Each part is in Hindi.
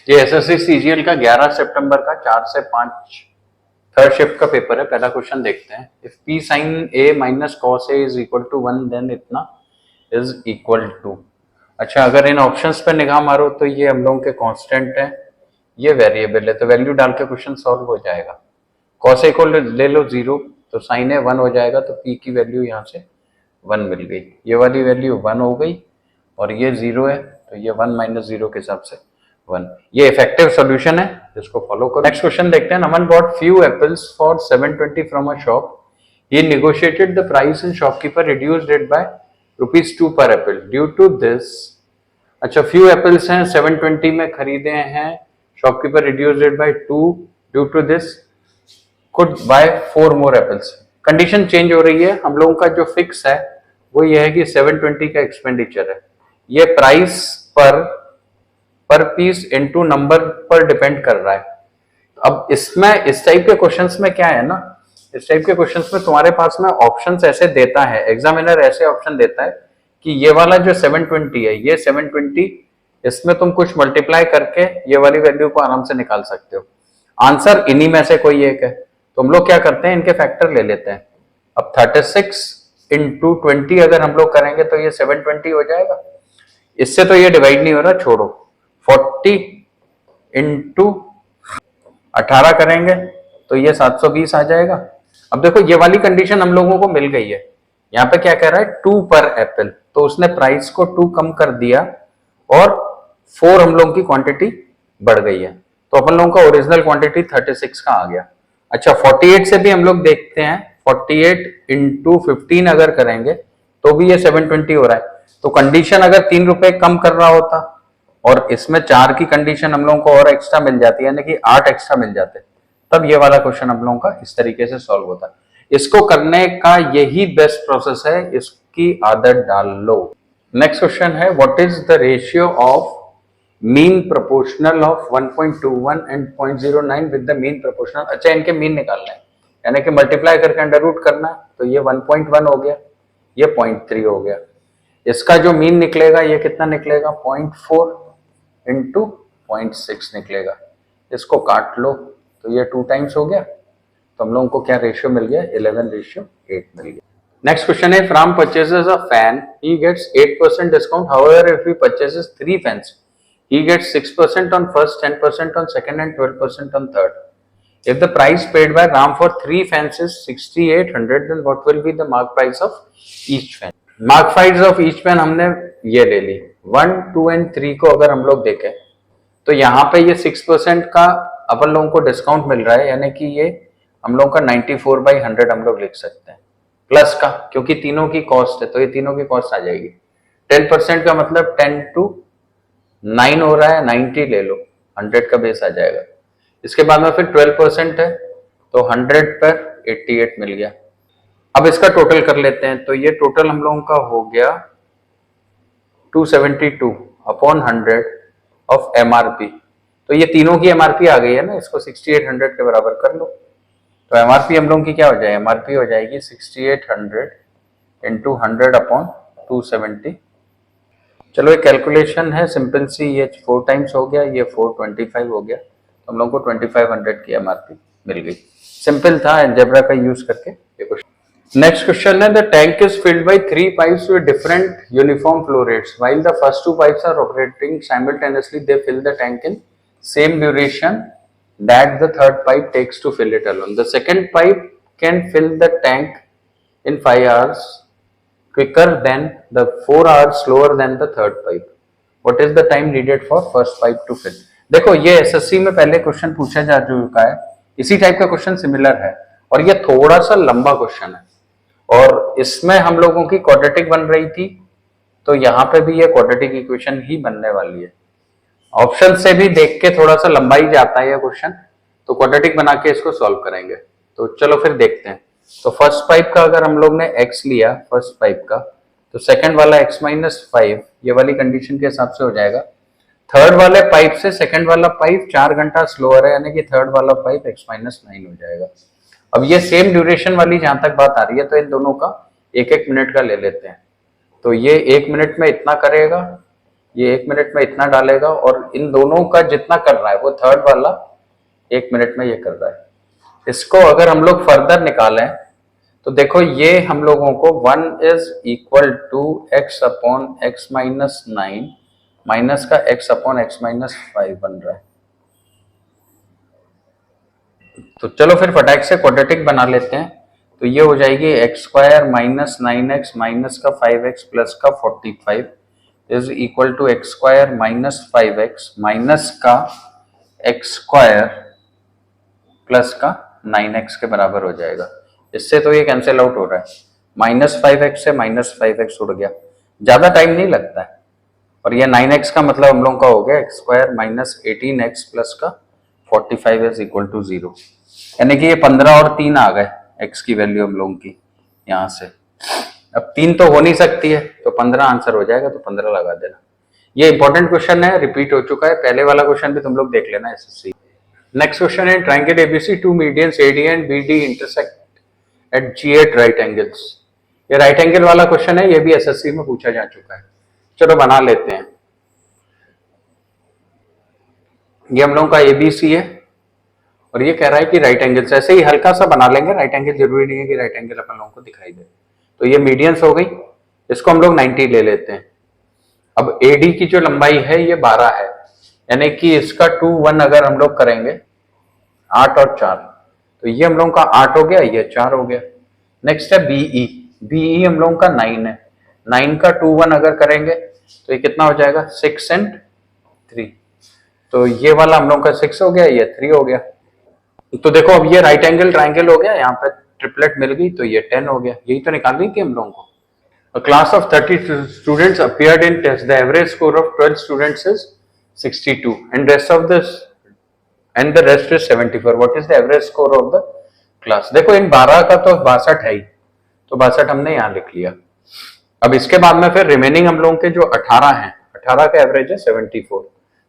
ये एसएससी सीजीएल का 11 सितंबर का 4 से 5 थर्ड शिफ्ट का पेपर है। पहला क्वेश्चन देखते हैं। If P sine A minus cos A is equal to 1 then इतना इज इक्वल टू। अच्छा, अगर इन ऑप्शंस पर निगाह मारो तो ये हम लोगों के कांस्टेंट है, ये वेरिएबल है, तो वैल्यू डाल के क्वेश्चन सॉल्व हो जाएगा। कॉस ए को ले लो 0, तो साइन ए 1 हो जाएगा, तो पी की वैल्यू यहाँ से 1 मिल गई। ये वाली वैल्यू 1 हो गई और ये 0 है, तो ये 1 माइनस 0 के हिसाब से 1। ये इफेक्टिव सॉल्यूशन है, जिसको फॉलो करो। नेक्स्ट क्वेश्चन देखते हैं। Naman bought few apples for 720 from a shop. He negotiated the price and shopkeeper reduced it by ₹2 per apple due to this. अच्छा, फ्यू एप्पल्स हैं, 720 में खरीदे हैं, shopkeeper reduced it by 2 due to this, could buy 4 more apples. Condition change हो रही है। हम लोगों का जो फिक्स है वो ये है कि 720 का एक्सपेंडिचर है, ये प्राइस पर पीस इनटू नंबर पर डिपेंड कर रहा है। अब इसमें इस टाइप के क्वेश्चंस में क्या है ना, इस टाइप के क्वेश्चंस में तुम्हारे पास में ऑप्शंस ऐसे देता है, एग्जामिनर ऐसे ऑप्शन देता है कि ये वाला जो 720 है, ये 720, इसमें तुम कुछ मल्टीप्लाई करके ये वाली वैल्यू को आराम से निकाल सकते हो। आंसर इन्हीं में से कोई एक है, तो हम लोग क्या करते हैं, इनके फैक्टर ले लेते हैं। अब 36 इंटू 20 अगर हम लोग करेंगे तो ये 720 हो जाएगा। इससे तो ये डिवाइड नहीं हो रहा, छोड़ो। 40 इंटू 18 करेंगे तो ये 720 आ जाएगा। अब देखो, ये वाली कंडीशन हम लोगों को मिल गई है। यहाँ पे क्या कह रहा है, 2 पर एप्पल, तो उसने प्राइस को 2 कम कर दिया और 4 हम लोगों की क्वांटिटी बढ़ गई है, तो अपन लोगों का ओरिजिनल क्वांटिटी 36 का आ गया। अच्छा, 48 से भी हम लोग देखते हैं, 48 इंटू 15 अगर करेंगे तो भी ये 720 हो रहा है। तो कंडीशन अगर ₹3 कम कर रहा होता और इसमें 4 की कंडीशन हम लोगों को और एक्स्ट्रा मिल जाती है, यानी कि 8 एक्स्ट्रा मिल जाते, तब ये वाला क्वेश्चन हम लोगों का इस तरीके से सॉल्व होता। इसको करने का यही बेस्ट प्रोसेस है, इसकी आदत डाल लो। नेक्स्ट क्वेश्चन है, what is the ratio of mean proportional of 1.21 and 0.09 with the mean proportional. अच्छा, इनके मीन निकालना है, यानी कि मल्टीप्लाई करके अंडर रूट करना है, तो ये 1.1 हो गया, ये 0.3 हो गया। इसका जो मीन निकलेगा ये कितना निकलेगा, 0.4 इंटू 0.6 निकलेगा। इसको काट लो तो ये 2 टाइम्स हो गया, तो हम लोगों को क्या रेशियो मिल गया, 11:8 मिल गया। नेक्स्ट क्वेश्चन है, Ram purchases a fan, he gets 8% discount. However, if he purchases 3 fans, he gets 6% on first, 10% on second, and 12% on third. If the price paid by Ram for 3 fans is 6,800, then what will be the mark price of each fan? Mark price of each fan हमने ये ले ली। 1, 2 and 3 को अगर हम लोग देखें तो यहाँ पे ये 6% का अपन लोगों को डिस्काउंट मिल रहा है, यानी कि ये हम लोगों का 94/100 हम लोग लिख सकते हैं, प्लस का, क्योंकि तीनों की कॉस्ट है तो ये तीनों की कॉस्ट आ जाएगी। 10% का मतलब 10 to 9 हो रहा है, 90 ले लो, 100 का बेस आ जाएगा। इसके बाद में फिर 12% है, तो 100 पर 88 मिल गया। अब इसका टोटल कर लेते हैं, तो ये टोटल हम लोगों का हो गया 272 अपॉन 100 ऑफ MRP। तो ये तीनों की MRP आ गई है ना, इसको 6800 के बराबर कर लो, तो MRP हम लोगों की क्या हो जाएगी, MRP हो जाएगी 6800 इंटू 100 अपॉन 270। चलो, एक कैलकुलेशन है सिंपल सी, ये 4 टाइम्स हो गया, ये 425 हो गया, तो हम लोग को 2500 की MRP मिल गई। सिंपल था, अलजेब्रा का यूज करके ये क्वेश्चन। Next question है, the tank is filled by 3 pipes with different uniform flow rates. While the first 2 pipes are operating simultaneously, they fill the tank in same duration that the third pipe takes to fill it alone. The second pipe can fill the tank in 5 hours quicker than the 4 hours slower than the third pipe. What is the time needed for first pipe to fill? देखो, ये SSC में पहले क्वेश्चन पूछा जा चुका है, इसी टाइप का क्वेश्चन सिमिलर है और ये थोड़ा सा लंबा क्वेश्चन है और इसमें हम लोगों की क्वाड्रेटिक बन रही थी, तो यहाँ पे भी ये क्वाड्रेटिक इक्वेशन ही बनने वाली है। ऑप्शन से भी देख के थोड़ा सा लंबा ही जाता है ये क्वेश्चन, तो क्वाड्रेटिक बना के इसको सॉल्व करेंगे। तो चलो फिर देखते हैं। तो फर्स्ट पाइप का अगर हम लोग ने x लिया फर्स्ट पाइप का, तो सेकंड वाला x-5 ये वाली कंडीशन के हिसाब से हो जाएगा। थर्ड वाले पाइप से सेकंड वाला पाइप 4 घंटा स्लोअर है, यानी कि थर्ड वाला पाइप x-9 हो जाएगा। अब ये सेम ड्यूरेशन वाली जहां तक बात आ रही है, तो इन दोनों का 1-1 मिनट का ले लेते हैं। तो ये 1 मिनट में इतना करेगा ये 1 मिनट में इतना डालेगा और इन दोनों का जितना कर रहा है वो थर्ड वाला 1 मिनट में ये कर रहा है। इसको अगर हम लोग फर्दर निकालें तो देखो ये हम लोगों को 1 is equal to x upon x minus 9 minus का x अपॉन x माइनस 5 बन रहा है। तो चलो फिर फटाक से क्वाड्रेटिक बना लेते हैं। तो ये हो जाएगी x square minus 9x minus का 5x प्लस का 45 is equal to x square minus 5x minus का एक्स स्क्वायर प्लस का 9x के बराबर हो जाएगा। इससे तो ये कैंसिल आउट हो रहा है, माइनस 5x से माइनस 5x उड़ गया, ज्यादा टाइम नहीं लगता है। और ये 9x का मतलब हम लोग का हो गया x square minus 18x plus का 45 इज इक्वल टू 0, यानी कि ये 15 और 3 आ गए x की वैल्यू हम लोगों की यहाँ से। अब 3 तो हो नहीं सकती है तो 15 आंसर हो जाएगा, तो 15 लगा देना। ये इंपॉर्टेंट क्वेश्चन है, रिपीट हो चुका है, पहले वाला क्वेश्चन भी तुम लोग देख लेना एसएससी। नेक्स्ट क्वेश्चन है triangle ABC two medians AD and BD intersect at G at right angles. ये राइट एंगल वाला क्वेश्चन है, ये भी एसएससी में पूछा जा चुका है। चलो बना लेते हैं। ये हम लोगों का एबीसी है और ये कह रहा है कि राइट एंगल से, ऐसे ही हल्का सा बना लेंगे, राइट एंगल जरूरी नहीं है कि राइट एंगल अपन लोगों को दिखाई दे। तो ये मीडियंस हो गई, इसको हम लोग 90 ले लेते हैं। अब एडी की जो लंबाई है ये 12 है, यानी कि इसका 2 1 अगर हम लोग करेंगे 8 और 4, तो ये हम लोगों का 8 हो गया, ये 4 हो गया। नेक्स्ट है बीई, बीई हम लोगों का 9 है, 9 का 2 1 अगर करेंगे तो ये कितना हो जाएगा 6 and 3, तो ये वाला हम लोगों का 6 हो गया, ये 3 हो गया। तो देखो अब ये राइट एंगल ट्राइंगल हो गया, यहाँ पे ट्रिपलेट मिल गई तो ये 10 हो गया। यही तो निकाल रही थी हम लोगों को। A class of 30 students appeared in test. The average score of 12 students is 62 and the rest is 74. What is the average score of the class? देखो इन 12 का तो 62 है ही, तो 62 हमने यहाँ लिख लिया। अब इसके बाद में फिर रिमेनिंग हम लोगों के जो 18 हैं, 18 का एवरेज है 74,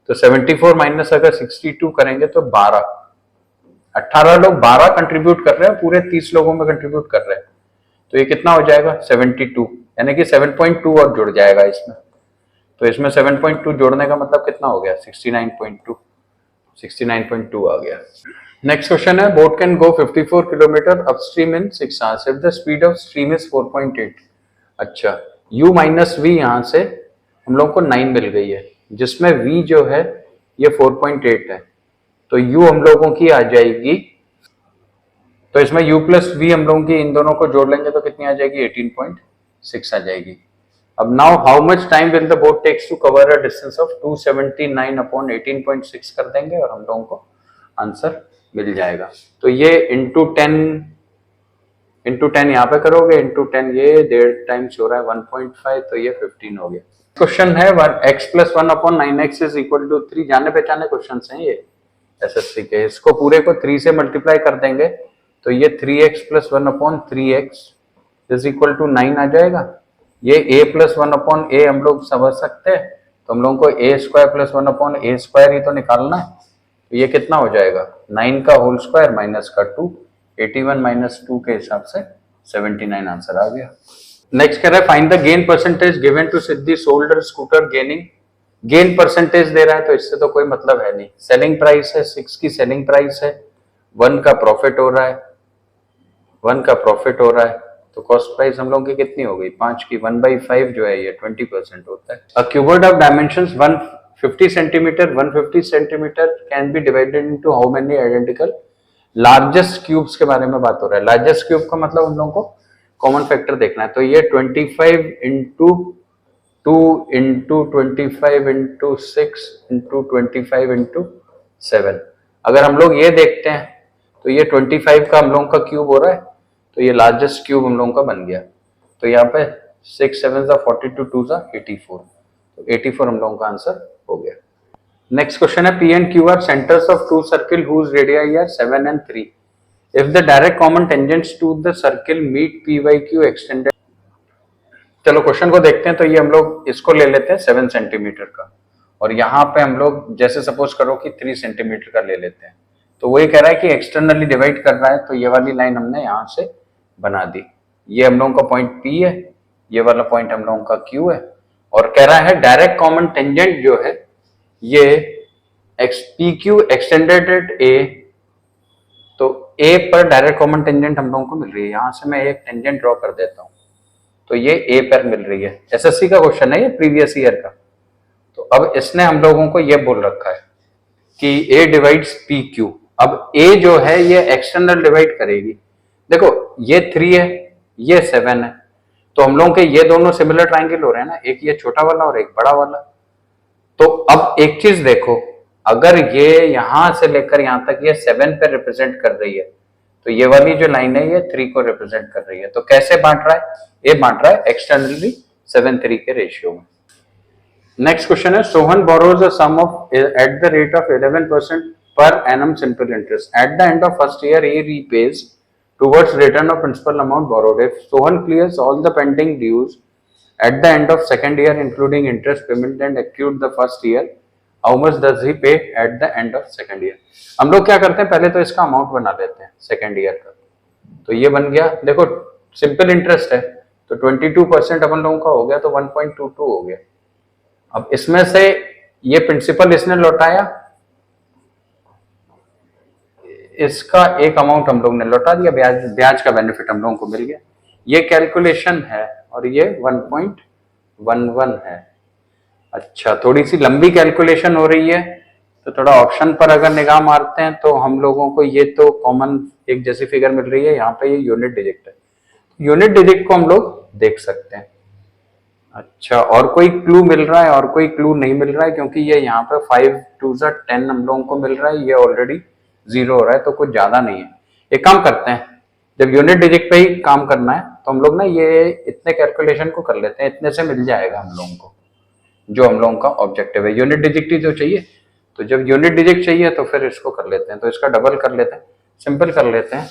तो 74 माइनस अगर 62 करेंगे तो 12, 18 लोग 12 कंट्रीब्यूट कर रहे हैं, पूरे 30 लोगों में कंट्रीब्यूट कर रहे हैं, तो ये कितना हो जाएगा 72, यानी कि 7.2 और जुड़ जाएगा इसमें। तो इसमें 7.2 जोड़ने का मतलब कितना हो गया 69.2, 69.2 आ गया। नेक्स्ट क्वेश्चन है boat can go 54 kilometre upstream in 6 hours if the speed of stream is 4.8। अच्छा, u माइनस वी यहाँ से हम लोग को 9 मिल गई है, जिसमें v जो है ये 4.8 है, तो u हम लोगों की आ जाएगी, तो इसमें u प्लस वी हम लोगों की इन दोनों को जोड़ लेंगे तो कितनी आ जाएगी 18.6 आ जाएगी। अब now how much time will the boat takes to cover a distance of 279 upon 18.6 कर देंगे और हम लोगों को आंसर मिल जाएगा। तो ये इंटू 10 यहाँ पे करोगे, इंटू 10 ये 1.5 टाइम्स हो रहा है 1.5, तो ये 15 हो गया। क्वेश्चन है x plus 1 upon 9x is equal to 3। जाने पहचाने क्वेश्चन हैं ये एसएससी के, इसको पूरे को 3 से मल्टीप्लाई कर देंगे तो ये 3x plus 1 upon 3x is equal to 9 आ जाएगा। ये a प्लस 1 अपॉन a हम लोग समझ सकते हैं, तो हम लोगों को a square plus 1 upon a square ही तो निकालना है, तो ये कितना हो जाएगा 9 का होल स्क्वायर माइनस का 2, 81 माइनस 2 के हिसाब से 79 आंसर आ गया। नेक्स्ट कह रहा है find the gain percentage given to Siddhi sold scooter gaining. Gain percentage दे रहा है तो इससे तो कोई मतलब है नहीं। सेलिंग प्राइस है 6 की सेलिंग प्राइस है, 1 का प्रॉफिट हो रहा है, 1 का प्रॉफिट हो रहा है, तो कॉस्ट प्राइस हम लोगों की कितनी हो गई 5 की, 1/5 जो है ये 20% होता है। A cuboid of dimensions 150 centimetre 150 centimetre can be divided into how many identical largest cubes के बारे में बात हो रहा है। लार्जेस्ट क्यूब का मतलब हम लोगों को कॉमन फैक्टर देखना है, तो ये 25 into 2 into 25 into 6 into 25 into 7। अगर हम लोग ये देखते हैं तो ये 25 का हम लोगों का क्यूब हो रहा है, तो ये लार्जेस्ट क्यूब हम लोगों का बन गया। तो यहाँ पे 6 7 42 2 84, तो 84 हम लोगों का आंसर हो गया। नेक्स्ट क्वेश्चन है P and Q are centers of two circle whose radii are 7 and 3. If the direct common tangents to the circle meet P by Q extended। चलो क्वेश्चन को देखते हैं। तो ये हम लोग इसको ले लेते हैं 7 सेंटीमीटर का, और यहाँ पे हम लोग जैसे सपोज करो कि 3 सेंटीमीटर का ले लेते हैं, तो वही कह रहा है कि एक्सटर्नली डिवाइड कर रहा है, तो ये वाली लाइन हमने यहाँ से बना दी। ये हम लोगों का पॉइंट P है, ये वाला पॉइंट हम लोगों का Q है, और कह रहा है डायरेक्ट कॉमन टेंजेंट जो है ये पी क्यू एक्सटेंडेड एट ए, तो ए पर डायरेक्ट कॉमन टेंजेंट हम लोगों को मिल रही है। यहां से मैं एक टेंजेंट ड्रॉ कर देता हूं, तो ये ए पर मिल रही है। एसएससी का क्वेश्चन है ये, प्रीवियस ईयर का। तो अब इसने हम लोगों को ये बोल रखा है कि ए डिवाइड्स पी क्यू। अब ए जो है ये एक्सटर्नल डिवाइड करेगी। देखो ये 3 है, ये 7 है, तो हम लोगों के ये दोनों सिमिलर ट्राइंगल हो रहे हैं ना, एक ये छोटा वाला और एक बड़ा वाला। तो अब एक चीज देखो, अगर ये यहां से लेकर यहां तक ये 7 पे रिप्रेजेंट कर रही है, तो ये वाली जो लाइन है ये 3 को रिप्रेजेंट कर रही है। तो कैसे बांट रहा है? ये बांट रहा है एक्सटर्नली 7:3 के रेशियो में। नेक्स्ट क्वेश्चन है, Sohan borrows a sum of at the rate of 11% per annum simple interest. At the end of first year, he repays towards return of principal amount borrowed. If Sohan clears all the pending dues at the end of second year, including interest payment and accrued the first year, how much does he pay at the end of second year? हम लोग क्या करते हैं, पहले तो इसका अमाउंट बना लेते हैं सेकेंड ईयर का। तो ये बन गया, देखो सिंपल इंटरेस्ट है तो 22% अपन लोगों का हो गया, तो 1.22 हो गया। अब इसमें से ये प्रिंसिपल इसने लौटाया, इसका एक अमाउंट हम लोग ने लौटा दिया, ब्याज का बेनिफिट हम लोगों को मिल गया। ये कैलकुलेशन है और ये 1.11 है। अच्छा, थोड़ी सी लंबी कैलकुलेशन हो रही है, तो थोड़ा ऑप्शन पर अगर निगाह मारते हैं तो हम लोगों को ये तो कॉमन एक जैसी फिगर मिल रही है। यहाँ पे ये यूनिट डिजिट है, यूनिट डिजिट को हम लोग देख सकते हैं। अच्छा, और कोई क्लू मिल रहा है? और कोई क्लू नहीं मिल रहा है, क्योंकि ये यहाँ पे 5 2 10 हम लोगों को मिल रहा है, ये ऑलरेडी 0 हो रहा है, तो कुछ ज्यादा नहीं है। एक काम करते हैं, जब यूनिट डिजिट पे ही काम करना है तो हम लोग ना ये इतने कैलकुलेशन को कर लेते हैं, इतने से मिल जाएगा हम लोगों को जो हम लोगों का ऑब्जेक्टिव है। यूनिट डिजिट ही तो चाहिए, तो जब यूनिट डिजिट चाहिए तो फिर इसको कर लेते हैं, तो इसका डबल कर लेते हैं, सिंपल कर लेते हैं,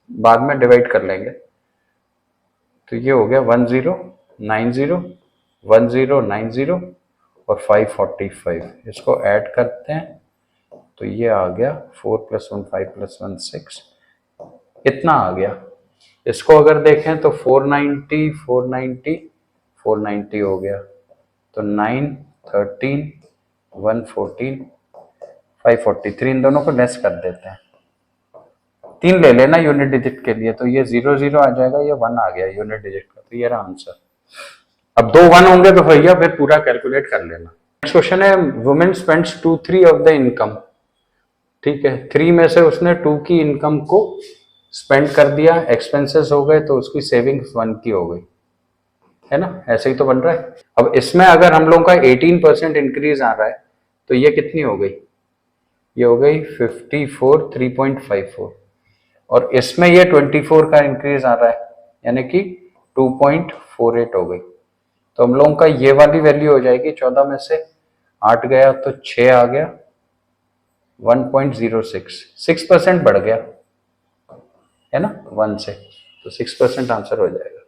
बाद में डिवाइड कर लेंगे। तो ये हो गया 1090 1090 और 545। इसको ऐड करते हैं तो ये आ गया 4 + 1 5 + 1 6, इतना आ गया। इसको अगर देखें तो 490 490 490 हो गया, तो 9 13 114 543। इन दोनों को लेस कर देते हैं, 3 ले लेना यूनिट डिजिट के लिए, तो ये 0 0 आ जाएगा, ये 1 आ गया यूनिट डिजिट का, तो ये रहा आंसर। अब 2 1 होंगे तो भैया फिर पूरा कैलकुलेट कर लेना। नेक्स्ट क्वेश्चन है, women spends 2/3 of the income. ठीक है, 3 में से उसने 2 की इनकम को स्पेंड कर दिया, एक्सपेंसेस हो गए, तो उसकी सेविंग्स 1 की हो गई, है ना? ऐसे ही तो बन रहा है। अब इसमें अगर हम लोगों का 18% इंक्रीज आ रहा है, तो ये कितनी हो गई? ये हो गई 54 3.54, और इसमें ये 24 का इंक्रीज आ रहा है, यानी कि 2.48 हो गई। तो हम लोगों का ये वाली वैल्यू हो जाएगी, 14 में से 8 गया तो 6 आ गया, 1.06, 6% बढ़ गया, है ना, 1 से, तो 6% आंसर हो जाएगा।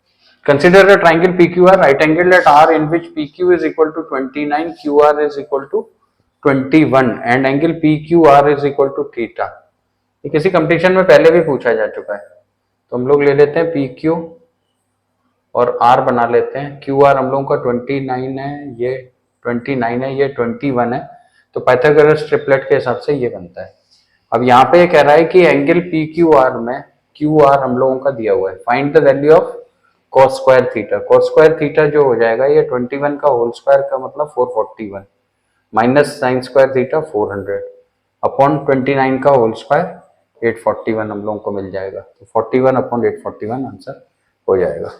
Consider a triangle PQR right angle at R in which PQ is equal to 29, QR is equal to 21 and angle PQR is equal to theta. ये किसी कंपटीशन में पहले भी पूछा जा चुका है, तो हम लोग ले लेते हैं PQ और R बना लेते हैं। QR हम लोगों का 29 है, ये 29 है, ये 21 है, तो पाइथागोरस ट्रिपलेट के हिसाब से ये बनता है। अब यहाँ पे ये कह रहा है कि एंगल PQR में QR हम लोगों का दिया हुआ है, find the value of cos square theta. cos square theta जो हो जाएगा, ये 21 का होल स्क्वायर का मतलब 441 minus sin square theta 400 upon 29 का होल स्क्वायर 841 हम लोगों को मिल जाएगा, तो 41 अपॉन 841 आंसर हो जाएगा।